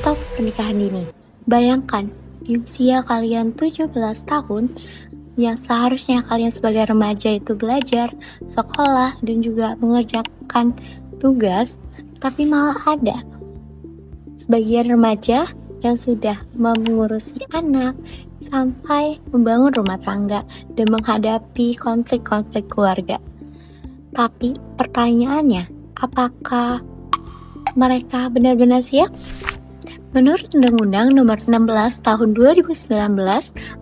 Stop pernikahan dini. Bayangkan, di usia kalian 17 tahun, yang seharusnya kalian sebagai remaja itu belajar, sekolah, dan juga mengerjakan tugas, tapi malah ada sebagian remaja yang sudah mengurusi anak sampai membangun rumah tangga dan menghadapi konflik-konflik keluarga. Tapi pertanyaannya, apakah mereka benar-benar siap? Menurut Undang-Undang Nomor 16 Tahun 2019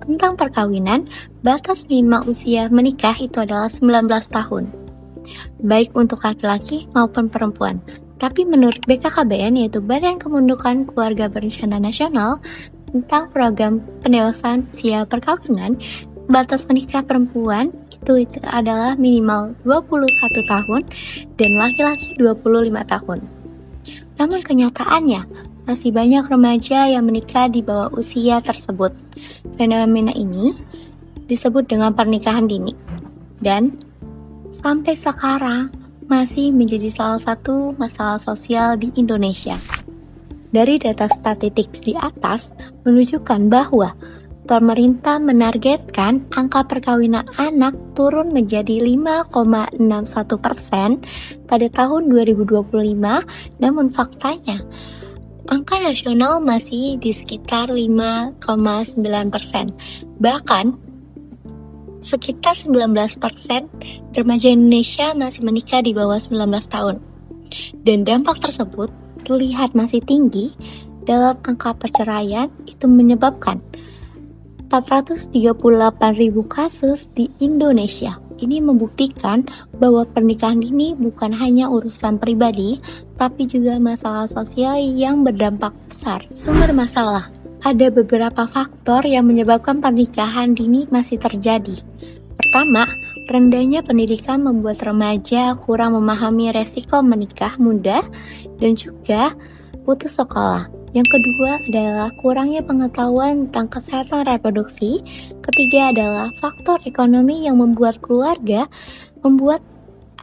tentang perkawinan, batas minimal usia menikah itu adalah 19 tahun, baik untuk laki-laki maupun perempuan. Tapi menurut BKKBN, yaitu Badan Kependudukan Keluarga Berencana Nasional, tentang program pendewasaan usia perkawinan, batas menikah perempuan itu adalah minimal 21 tahun dan laki-laki 25 tahun. Namun kenyataannya, masih banyak remaja yang menikah di bawah usia tersebut. Fenomena ini disebut dengan pernikahan dini. Dan sampai sekarang masih menjadi salah satu masalah sosial di Indonesia. Dari data statistik di atas menunjukkan bahwa pemerintah menargetkan angka perkawinan anak turun menjadi 5,61% pada tahun 2025, namun faktanya angka nasional masih di sekitar 5,9%. Bahkan sekitar 19% remaja Indonesia masih menikah di bawah 19 tahun. Dan dampak tersebut terlihat masih tinggi dalam angka perceraian. Itu menyebabkan 438.000 kasus di Indonesia. Ini membuktikan bahwa pernikahan dini bukan hanya urusan pribadi, tapi juga masalah sosial yang berdampak besar. Sumber masalah. Ada beberapa faktor yang menyebabkan pernikahan dini masih terjadi. Pertama, rendahnya pendidikan membuat remaja kurang memahami resiko menikah muda dan juga putus sekolah. Yang kedua adalah kurangnya pengetahuan tentang kesehatan reproduksi. Ketiga adalah faktor ekonomi yang membuat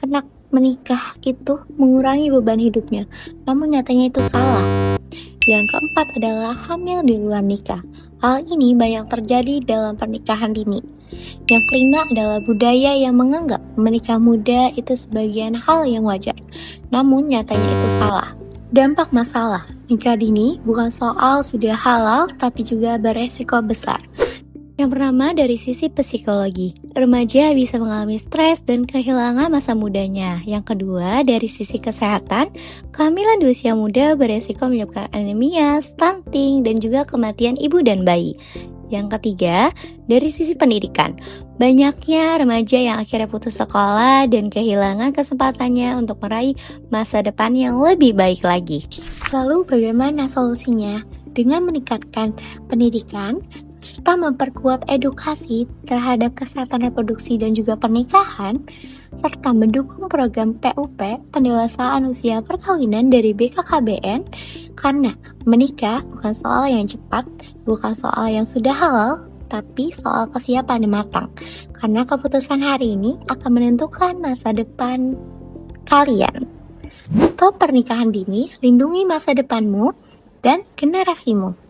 anak menikah itu mengurangi beban hidupnya. Namun nyatanya itu salah. Yang keempat adalah hamil di luar nikah. Hal ini banyak terjadi dalam pernikahan dini. Yang kelima adalah budaya yang menganggap menikah muda itu sebagian hal yang wajar. Namun nyatanya itu salah. Dampak masalah nikah dini bukan soal sudah halal, tapi juga beresiko besar. Yang pertama, dari sisi psikologi, remaja bisa mengalami stres dan kehilangan masa mudanya. Yang kedua, dari sisi kesehatan, kehamilan di usia muda beresiko menyebabkan anemia, stunting, dan juga kematian ibu dan bayi. Yang ketiga, dari sisi pendidikan, banyaknya remaja yang akhirnya putus sekolah dan kehilangan kesempatannya untuk meraih masa depan yang lebih baik lagi. Lalu bagaimana solusinya? Dengan meningkatkan pendidikan, serta memperkuat edukasi terhadap kesehatan reproduksi dan juga pernikahan, serta mendukung program PUP, pendewasaan usia perkawinan dari BKKBN, karena menikah bukan soal yang cepat, bukan soal yang sudah halal, tapi soal kesiapan yang matang. Karena keputusan hari ini akan menentukan masa depan kalian. Stop pernikahan dini, lindungi masa depanmu dan generasimu.